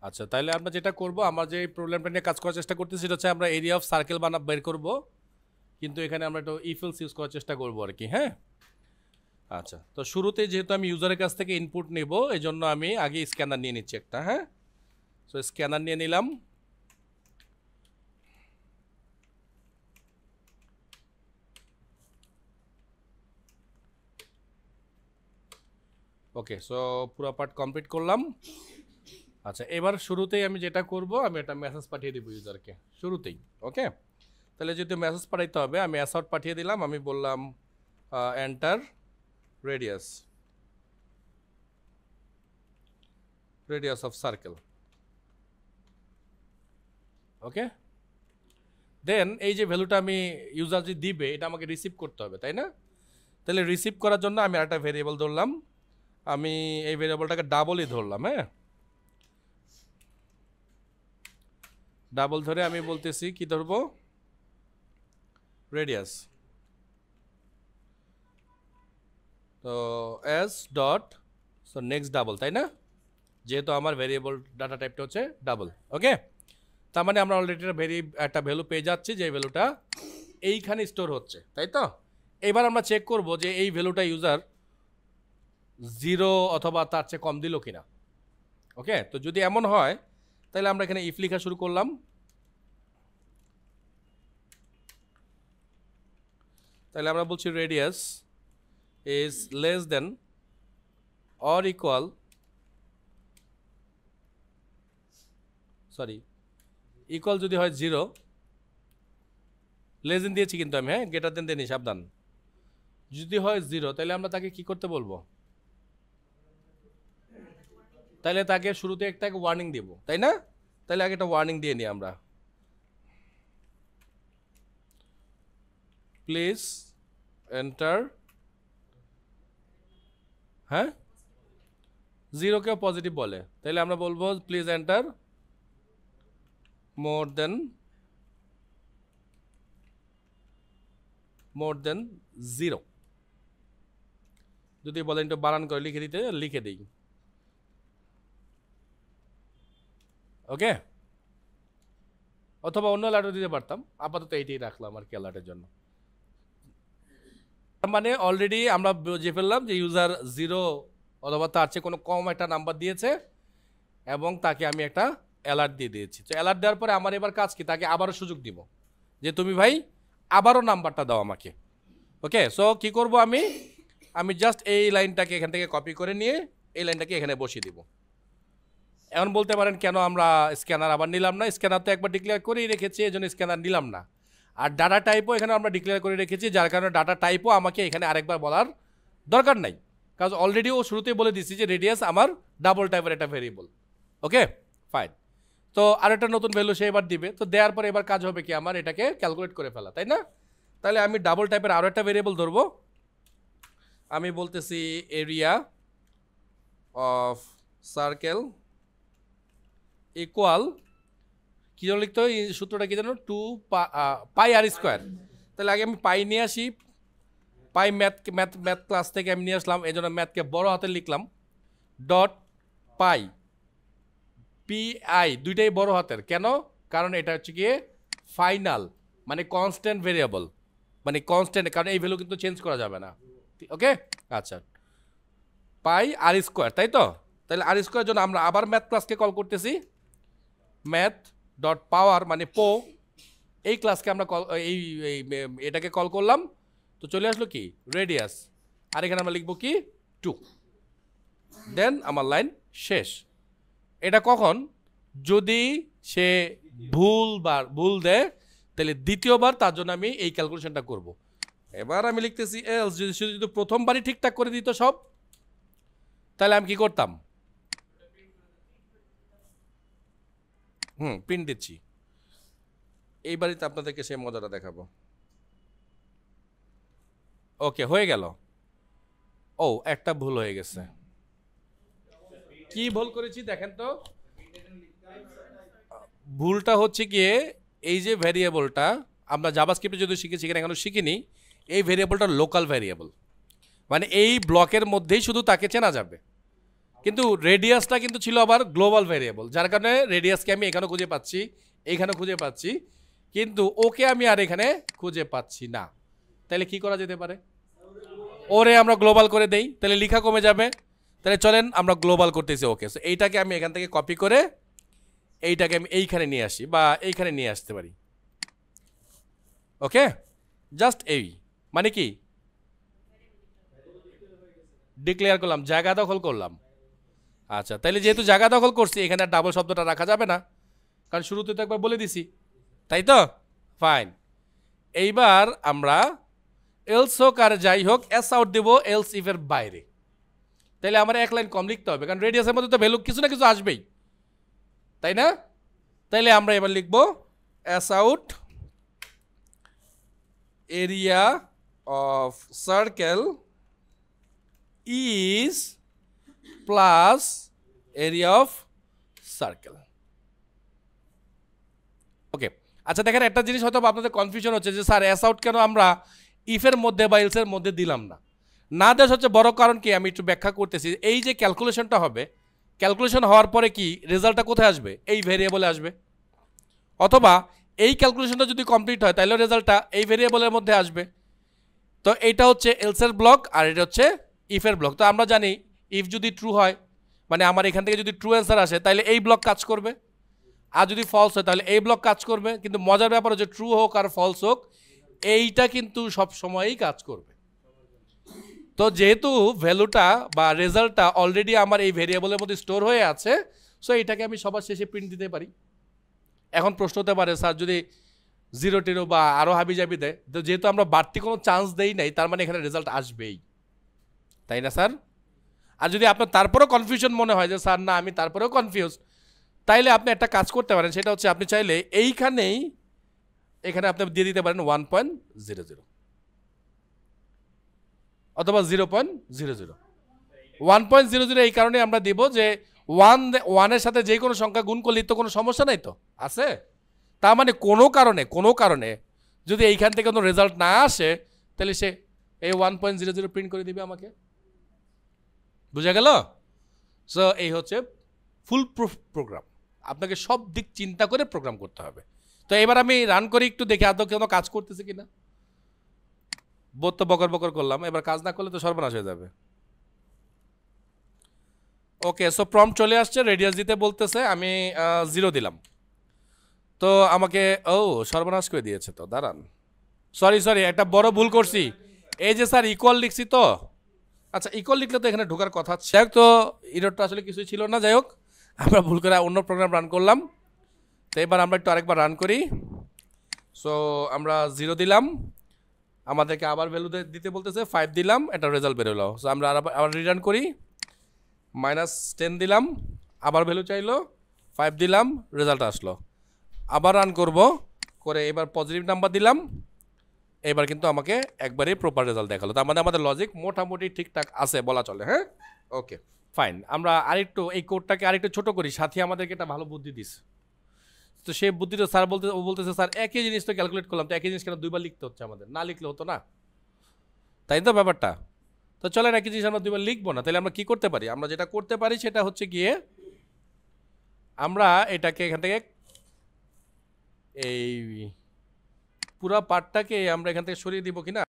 আচ্ছা, তাহলে আমরা যেটা করব, আমরা যে প্রবলেমটা নিয়ে কাজ করার চেষ্টা করতেছি সেটা হচ্ছে আমরা এরিয়া অফ সার্কেল বের করব, কিন্তু এখানে আমরা একটু ইফ এলস ইউজ করার চেষ্টা করব আর কি। হ্যাঁ, আচ্ছা, তো শুরুতে যেহেতু আমি ইউজারের কাছ থেকে ইনপুট নেব, এই জন্য আমি আগে স্ক্যানার নিয়ে নিচ্ছি একটা। হ্যাঁ, সো স্ক্যানার নিয়ে নিলাম। ওকে, সো পুরো পার্ট কমপ্লিট করলাম। আচ্ছা, এবার শুরুতেই আমি যেটা করব, আমি একটা মেসেজ পাঠিয়ে দিব ইউজারকে শুরুতেই। ওকে, তাহলে যদি মেসেজ পাঠাইতে হবে, আমি অ্যাসাউট পাঠিয়ে দিলাম। আমি বললাম এন্টার রেডিয়াস অফ সার্কেল। ওকে, দেন এই যে ভ্যালুটা আমি ইউজার যে দিবে এটা আমাকে রিসিভ করতে হবে, তাই না? তাহলে রিসিভ করার জন্য আমি একটা ভেরিয়েবল ধরলাম। আমি এই ভেরিয়েবলটাকে ডাবলই ধরলাম। হ্যাঁ, ডাবল ধরে আমি বলতেছি কি ধরবো, রেডিয়াস। তো S dot, so next double, তাই না? যেহেতু আমার ভেরিয়েবল ডাটা টাইপটা হচ্ছে ডাবল। ওকে, তার মানে আমরা অলরেডি একটা ভ্যালু পেয়ে যাচ্ছি, যে ভ্যালুটা এইখানে স্টোর হচ্ছে, তাই তো? এবার আমরা চেক করব যে এই ভ্যালুটা ইউজার 0 অথবা তার চেয়ে কম দিল কিনা। ওকে, তো যদি এমন হয় তাহলে আমরা এখানে ইফ লেখা শুরু করলাম। তাহলে আমরা বলছি radius is less than or equal, sorry, equal যদি হয় 0, লেস দেন দিয়েছি কিন্তু আমি, হ্যাঁ, গ্রেটার দেন দেনি, সাবধান। যদি হয় 0 তাহলে আমরা তাকে কি করতে বলবো? তাহলে তাকে শুরুতে একটা ওয়ার্নিং দিব, তাই না? তাহলে আগে একটা ওয়ার্নিং দিয়ে নিই আমরা, প্লিজ এন্টার, হ্যাঁ, 0কেও পজিটিভ বলে, তাহলে আমরা বলবো প্লিজ এন্টার মোর দেন 0। যদি বলেন একটু বানান করে লিখে দিতে, লিখে দিই। ওকে, অথবা অন্য অ্যালার্টও দিতে পারতাম, আপাতত এইটাই রাখলাম আর কি অ্যালার্টের জন্য। মানে অলরেডি আমরা বুঝে ফেললাম যে ইউজার 0 অথবা তার চেয়ে কোনো কম একটা নাম্বার দিয়েছে, এবং তাকে আমি একটা অ্যালার্ট দিয়ে দিয়েছি। তো অ্যালার্ট দেওয়ার পরে আমার এবার কাজ কি, তাকে আবারও সুযোগ দিব যে তুমি ভাই আবারও নাম্বারটা দাও আমাকে। ওকে, সো কি করব, আমি জাস্ট এই লাইনটাকে এখান থেকে কপি করে নিয়ে এই লাইনটাকে এখানে বসিয়ে দিব। এখন বলতে পারেন কেন আমরা স্ক্যানার আবার নিলাম না? স্ক্যানার তো একবার ডিক্লেয়ার করেই রেখেছি, এই জন্য স্ক্যানার নিলাম না। আর ডাটা টাইপও এখানে আমরা ডিক্লেয়ার করে রেখেছি, যার কারণে ডাটা টাইপও আমাকে এখানে আরেকবার বলার দরকার নাই, কারণ অলরেডি ও শুরুতেই বলে দিচ্ছি যে রেডিয়াস আমার ডাবল টাইপের একটা ভেরিয়েবল। ওকে, ফাইন। তো আর একটা নতুন ভ্যালু সে এবার দিবে, তো দেওয়ার পরে এবার কাজ হবে কি, আমার এটাকে ক্যালকুলেট করে ফেলা, তাই না? তাহলে আমি ডাবল টাইপের আরও একটা ভেরিয়েবল ধরবো। আমি বলতেছি এরিয়া অফ সার্কেল ইকুয়াল, কী জন্য লিখতে হয়, সূত্রটা কী জানো, 2 পাই আর স্কোয়ার। তাহলে আগে আমি পাই নিয়ে আসি, পাই ম্যাথ ক্লাস থেকে আমি নিয়ে আসলাম, এই জন্য ম্যাথকে বড় হাতে লিখলাম, ডট পাই, পিআই দুইটাই বড় হাতের। কেন? কারণ এটা হচ্ছে গিয়ে ফাইনাল, মানে কনস্ট্যান্ট ভেরিয়েবল, মানে কনস্ট্যান্ট, কারণ এই ভ্যালু কিন্তু চেঞ্জ করা যাবে না। ওকে, আচ্ছা, পাই আর স্কোয়ার, তাই তো? তাহলে আর স্কোয়ারের জন্য আমরা আবার ম্যাথ ক্লাসকে কল করতেছি, ম্যাথ ডট পাওয়ার মানে পো, এই ক্লাসকে আমরা কল, এটাকে কল করলাম, তো চলে আসলো কি রেডিয়াস, আর এখানে আমরা লিখবো কি 2, দেন আমার লাইন শেষ। এটা কখন, যদি সে ভুল দেয়, তাহলে দ্বিতীয়বার তার জন্য আমি এই ক্যালকুলেশনটা করব। এবার আমি লিখতেছি এলস, যদি প্রথমবারই ঠিকঠাক করে দিত সব, তাহলে আমি কি করতাম, প্রিন্ট দিচ্ছি। এই বাড়িতে আপনাদেরকে সেই মজাটা দেখাবো। ওকে, হয়ে গেল। ও, একটা ভুল হয়ে গেছে। কি ভুল করেছি দেখেন তো, ভুলটা হচ্ছে গিয়ে এই যে ভ্যারিয়েবলটা আমরা জাভাস্ক্রিপ্টে যদি শিখেছি, এখানে এখনো শিখিনি, এই ভ্যারিয়েবলটা লোকাল ভ্যারিয়েবল, মানে এই ব্লকের মধ্যেই শুধু তাকে চেনা যাবে। কিন্তু রেডিয়াসটা কিন্তু ছিল আবার গ্লোবাল ভেরিয়েবল, যার কারণে রেডিয়াসকে আমি এখানে খুঁজে পাচ্ছি, এইখানে খুঁজে পাচ্ছি, কিন্তু ওকে আমি আর এখানে খুঁজে পাচ্ছি না। তাহলে কি করা যেতে পারে? ওরে আমরা গ্লোবাল করে দেই, তাহলে লেখা কমে যাবে। তাহলে চলেন আমরা গ্লোবাল করতেছি। ওকে, সো এইটাকে আমি এখান থেকে কপি করে এইটাকে আমি এইখানে নিয়ে আসি বা এইখানে নিয়ে আসতে পারি। ওকে, জাস্ট এই মানে কি ডিক্লেয়ার করলাম, জায়গা দখল করলাম। আচ্ছা, তাইলে যেহেতু জায়গা দখল করছি এখানে আর ডাবল শব্দটা রাখা যাবে না, কারণ শুরুতে তো একবার বলে দিছি, তাই তো? ফাইন। এইবার আমরা এলস হোক আর যাই হোক এস আউট দেবো এলস ইফের বাইরে। তাইলে আমার এক লাইন কম লিখতে হবে, কারণ রেডিয়াসের মধ্যে তো ভ্যালু কিছু না কিছু আসবেই, তাই না? তাইলে আমরা এবার লিখব S out area of circle is plus area of circle. Okay, আচ্ছা দেখেন একটা জিনিস হয়তো আপনাদের কনফিউশন হচ্ছে যে স্যার এস আউট কেন আমরা ইফের মধ্যে বা এলসের মধ্যে দিলাম না। না দেওয়ার হচ্ছে বড় কারণ কি, আমি একটু ব্যাখ্যা করতেছি। এই যে ক্যালকুলেশনটা হবে, ক্যালকুলেশন হওয়ার পরে কি রেজাল্টটা কোথায় আসবে? এই ভেরিয়েবলে আসবে। অথবা এই ক্যালকুলেশনটা যদি কমপ্লিট হয় তাহলে রেজাল্টটা এই ভেরিয়েবলের মধ্যে আসবে। তো এইটা হচ্ছে এলসের ব্লক আর এটা হচ্ছে ইফের ব্লক। তো আমরা জানি ইফ যদি ট্রু হয়, মানে আমার এখান থেকে যদি ট্রু অ্যান্সার আসে তাহলে এই ব্লক কাজ করবে, আর যদি ফলস হয় তাহলে এই ব্লক কাজ করবে। কিন্তু মজার ব্যাপার হচ্ছে ট্রু হোক আর ফলস হোক এইটা কিন্তু সব সময়ই কাজ করবে। তো যেহেতু ভ্যালুটা বা রেজাল্টটা অলরেডি আমার এই ভেরিয়েবলের মধ্যে স্টোর হয়ে আছে, সো এটাকে আমি সবার শেষে প্রিন্ট দিতে পারি। এখন প্রশ্ন হতে পারে স্যার যদি জিরো টিরো বা আরও হাবি জাবি দেয়, তো যেহেতু আমরা বাড়তি কোনো চান্স দেই নাই তার মানে এখানে রেজাল্ট আসবেই, তাই না স্যার? আর যদি আপনার তারপরেও কনফিউশন মনে হয় যে স্যার না আমি তারপরেও কনফিউজ, তাইলে আপনি একটা কাজ করতে পারেন, সেটা হচ্ছে আপনি চাইলে এইখানেই এখানে আপনি দিয়ে দিতে পারেন 1.00 অথবা 0.00। 1.00 এই কারণে আমরা দিব যে ওয়ানের সাথে যে কোনো সংখ্যা গুণ করলে তো কোনো সমস্যা নাই তো, আছে? তার মানে কোনো কারণে যদি এইখান থেকে কোনো রেজাল্ট না আসে তাহলে সে এই 1.00 প্রিন্ট করে দিবে আমাকে। বুঝা গেল? সো এই হচ্ছে ফুল প্রুফ প্রোগ্রাম। আপনাকে সব দিক চিন্তা করে প্রোগ্রাম করতে হবে। তো এবার আমি রান করি একটু দেখি আদৌ কোনো কাজ করতেছে কিনা। বোধ তো বকর বকর করলাম, এবার কাজ না করলে তো সর্বনাশ হয়ে যাবে। ওকে, সো প্রম্পট চলে আসছে, রেডিয়াস দিতে বলতেছে, আমি 0 দিলাম। তো আমাকে সর্বনাশ করে দিয়েছে। তো দাঁড়ান, সরি একটা বড় ভুল করছি। এই যে স্যার ইকুয়াল লিখছি তো, আচ্ছা ইকুয়াল লিখলে তো এখানে ঢোকার কথা, যাই হোক তো ইরোডটা আসলে কিছুই ছিল না। যাই হোক আমরা ভুল করে অন্য প্রোগ্রাম রান করলাম। তো এবার আমরা একটু আরেকবার রান করি। সো আমরা 0 দিলাম, আমাদেরকে আবার ভ্যালু দিতে বলতেছে, 5 দিলাম, এটা রেজাল্ট বেরোলো। সো আমরা আবার রিটার্ন করি, -10 দিলাম, আবার ভ্যালু চাইলো, 5 দিলাম, রেজাল্ট আসলো। আবার রান করব করে এবার পজিটিভ নাম্বার দিলাম, এবার কিন্তু আমাকে একবারেই প্রপার রেজাল্ট দেখালো। তার মানে আমাদের লজিক মোটামুটি ঠিকঠাক আছে বলা চলে। হ্যাঁ, ওকে ফাইন। আমরা আরেকটু এই কোডটাকে আরেকটু ছোট করি, সাথী আমাদেরকে একটা ভালো বুদ্ধি দিস। তো সেই বুদ্ধিটা স্যার বলতেছে স্যার একই জিনিস তো ক্যালকুলেট করলাম, তো একই জিনিস কেন দুইবার লিখতে হচ্ছে আমাদের? না লিখলে হতো না, তাই তো ব্যাপারটা? তো চলেন একই জিনিস আমরা দুইবার লিখবো না। তাহলে আমরা কি করতে পারি? আমরা যেটা করতে পারি সেটা হচ্ছে গিয়ে আমরা এটাকে এখান থেকে এই পুরা পার্টটাকে আমরা এখান থেকে সরিয়ে দিব কিনা।